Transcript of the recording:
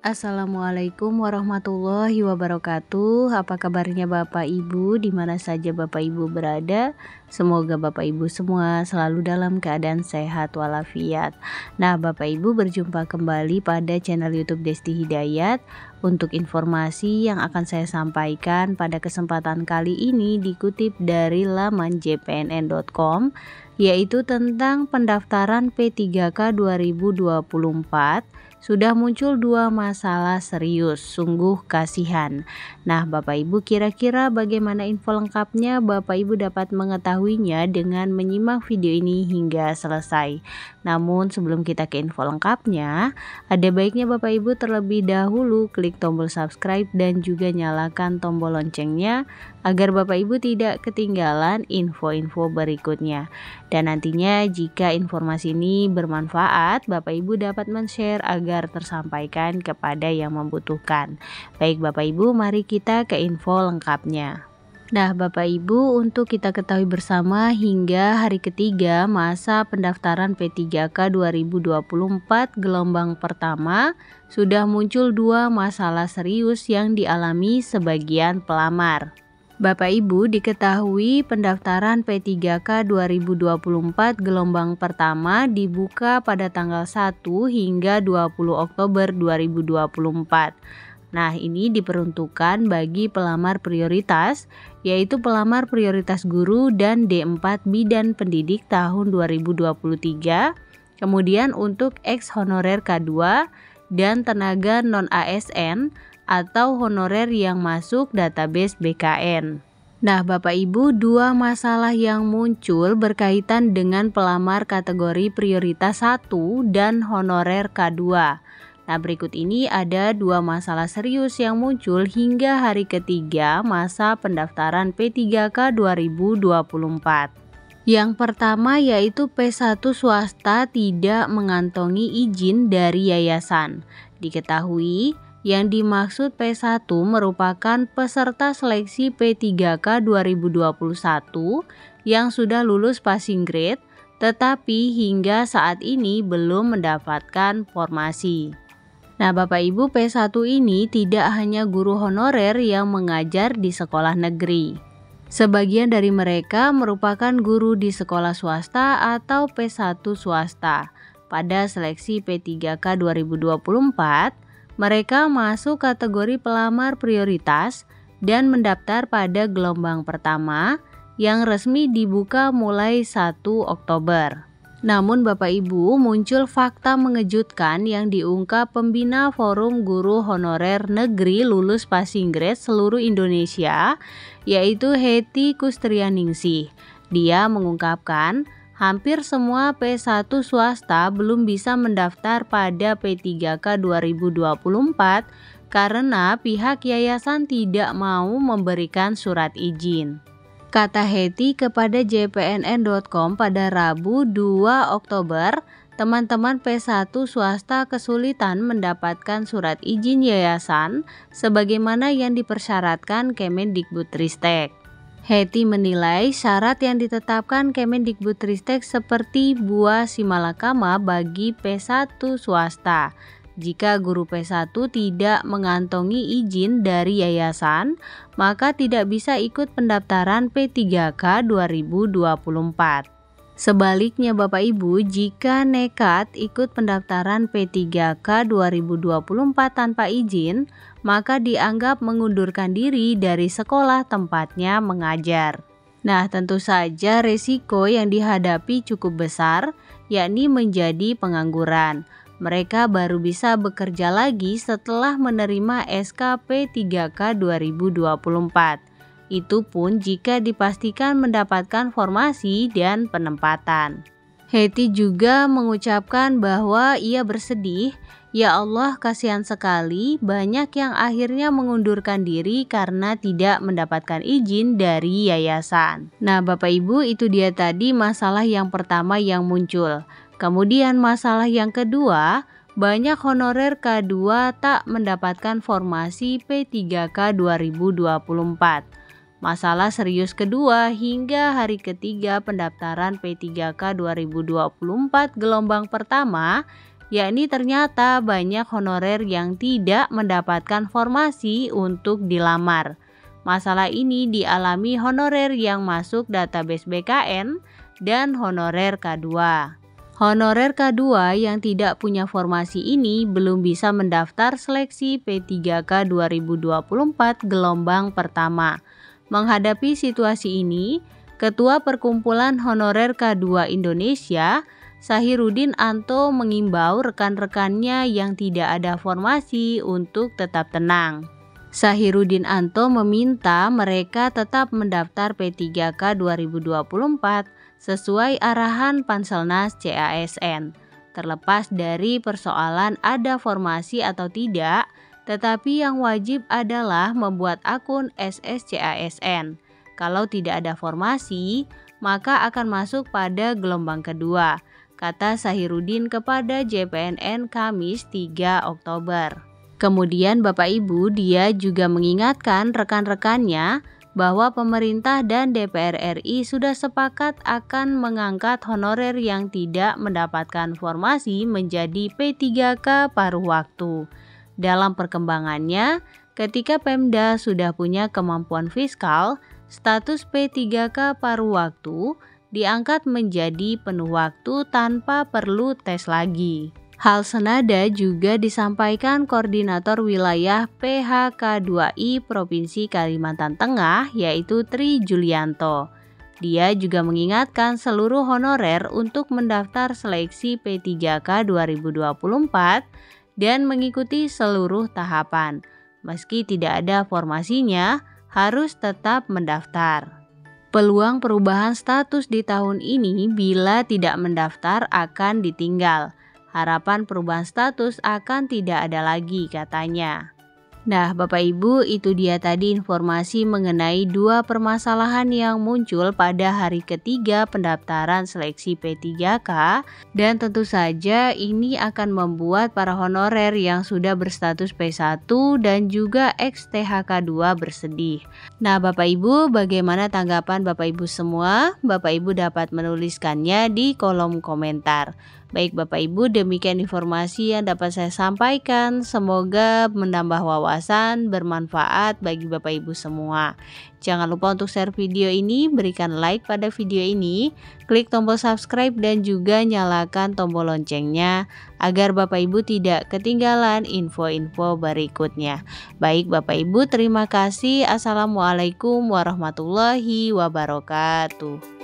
Assalamualaikum warahmatullahi wabarakatuh. Apa kabarnya Bapak Ibu di mana saja Bapak Ibu berada? Semoga Bapak Ibu semua selalu dalam keadaan sehat walafiat. Nah, Bapak Ibu berjumpa kembali pada channel YouTube Desti Hidayat. Untuk informasi yang akan saya sampaikan pada kesempatan kali ini dikutip dari laman jpnn.com, yaitu tentang pendaftaran P3K 2024. Sudah muncul dua masalah serius, sungguh kasihan. Nah, Bapak Ibu, kira-kira bagaimana info lengkapnya? Bapak Ibu dapat mengetahuinya dengan menyimak video ini hingga selesai. Namun sebelum kita ke info lengkapnya, ada baiknya Bapak Ibu terlebih dahulu klik tombol subscribe dan juga nyalakan tombol loncengnya agar Bapak Ibu tidak ketinggalan info-info berikutnya. Dan nantinya jika informasi ini bermanfaat, Bapak Ibu dapat men-share agar tersampaikan kepada yang membutuhkan. Baik Bapak Ibu, mari kita ke info lengkapnya. Nah Bapak Ibu, untuk kita ketahui bersama hingga hari ketiga masa pendaftaran P3K 2024 gelombang pertama sudah muncul dua masalah serius yang dialami sebagian pelamar. Bapak Ibu, diketahui pendaftaran P3K 2024 gelombang pertama dibuka pada tanggal 1 hingga 20 Oktober 2024. Nah, ini diperuntukkan bagi pelamar prioritas, yaitu pelamar prioritas guru dan D4 bidan pendidik tahun 2023, kemudian untuk ex honorer K2 dan tenaga non-ASN atau honorer yang masuk database BKN. Nah, Bapak Ibu, dua masalah yang muncul berkaitan dengan pelamar kategori prioritas 1 dan honorer K2. Nah, berikut ini ada dua masalah serius yang muncul hingga hari ketiga masa pendaftaran P3K 2024. Yang pertama yaitu P1 swasta tidak mengantongi izin dari yayasan. Diketahui yang dimaksud P1 merupakan peserta seleksi P3K 2021 yang sudah lulus passing grade tetapi hingga saat ini belum mendapatkan formasi. Nah Bapak Ibu, P1 ini tidak hanya guru honorer yang mengajar di sekolah negeri. Sebagian dari mereka merupakan guru di sekolah swasta atau P1 swasta. Pada seleksi P3K 2024, mereka masuk kategori pelamar prioritas dan mendaftar pada gelombang pertama yang resmi dibuka mulai 1 Oktober. Namun Bapak Ibu, muncul fakta mengejutkan yang diungkap pembina Forum Guru Honorer Negeri Lulus Passing Grade seluruh Indonesia, yaitu Hetty Kustrianingsih. Dia mengungkapkan hampir semua P1 swasta belum bisa mendaftar pada P3K 2024 karena pihak yayasan tidak mau memberikan surat izin. Kata Hetty kepada jpnn.com pada Rabu 2 Oktober, teman-teman P1 swasta kesulitan mendapatkan surat izin yayasan sebagaimana yang dipersyaratkan Kemendikbudristek. Hetty menilai syarat yang ditetapkan Kemendikbudristek seperti buah simalakama bagi P1 swasta. Jika guru P1 tidak mengantongi izin dari yayasan, maka tidak bisa ikut pendaftaran P3K 2024. Sebaliknya Bapak Ibu, jika nekat ikut pendaftaran P3K 2024 tanpa izin, maka dianggap mengundurkan diri dari sekolah tempatnya mengajar. Nah, tentu saja resiko yang dihadapi cukup besar, yakni menjadi pengangguran. Mereka baru bisa bekerja lagi setelah menerima SK P3K 2024. Itu pun jika dipastikan mendapatkan formasi dan penempatan. Hetty juga mengucapkan bahwa ia bersedih, ya Allah kasihan sekali banyak yang akhirnya mengundurkan diri karena tidak mendapatkan izin dari yayasan. Nah Bapak Ibu, itu dia tadi masalah yang pertama yang muncul. Kemudian masalah yang kedua, banyak honorer K2 tak mendapatkan formasi P3K 2024. Masalah serius kedua hingga hari ketiga pendaftaran P3K 2024 gelombang pertama yakni ternyata banyak honorer yang tidak mendapatkan formasi untuk dilamar. Masalah ini dialami honorer yang masuk database BKN dan honorer K2. Honorer K2 yang tidak punya formasi ini belum bisa mendaftar seleksi P3K 2024 gelombang pertama. Menghadapi situasi ini, Ketua Perkumpulan Honorer K2 Indonesia, Sahirudin Anto, mengimbau rekan-rekannya yang tidak ada formasi untuk tetap tenang. Sahirudin Anto meminta mereka tetap mendaftar P3K 2024 sesuai arahan Panselnas CASN. Terlepas dari persoalan ada formasi atau tidak, tetapi yang wajib adalah membuat akun SSCASN. Kalau tidak ada formasi, maka akan masuk pada gelombang kedua, kata Sahirudin kepada JPNN Kamis 3 Oktober. Kemudian Bapak Ibu, dia juga mengingatkan rekan-rekannya bahwa pemerintah dan DPR RI sudah sepakat akan mengangkat honorer yang tidak mendapatkan formasi menjadi P3K paruh waktu. Dalam perkembangannya, ketika Pemda sudah punya kemampuan fiskal, status P3K paruh waktu diangkat menjadi penuh waktu tanpa perlu tes lagi. Hal senada juga disampaikan Koordinator Wilayah PHK2I Provinsi Kalimantan Tengah, yaitu Tri Julianto. Dia juga mengingatkan seluruh honorer untuk mendaftar seleksi P3K 2024 dan mengikuti seluruh tahapan. Meski tidak ada formasinya, harus tetap mendaftar. Peluang perubahan status di tahun ini bila tidak mendaftar akan ditinggal. Harapan perubahan status akan tidak ada lagi, katanya. Nah, Bapak Ibu, itu dia tadi informasi mengenai dua permasalahan yang muncul pada hari ketiga pendaftaran seleksi P3K, dan tentu saja ini akan membuat para honorer yang sudah berstatus P1 dan juga ex-THK2 bersedih. Nah, Bapak Ibu, bagaimana tanggapan Bapak Ibu semua? Bapak Ibu dapat menuliskannya di kolom komentar. Baik Bapak Ibu, demikian informasi yang dapat saya sampaikan. Semoga menambah wawasan, bermanfaat bagi Bapak Ibu semua. Jangan lupa untuk share video ini, berikan like pada video ini, klik tombol subscribe dan juga nyalakan tombol loncengnya agar Bapak Ibu tidak ketinggalan info-info berikutnya. Baik Bapak Ibu, terima kasih. Assalamualaikum warahmatullahi wabarakatuh.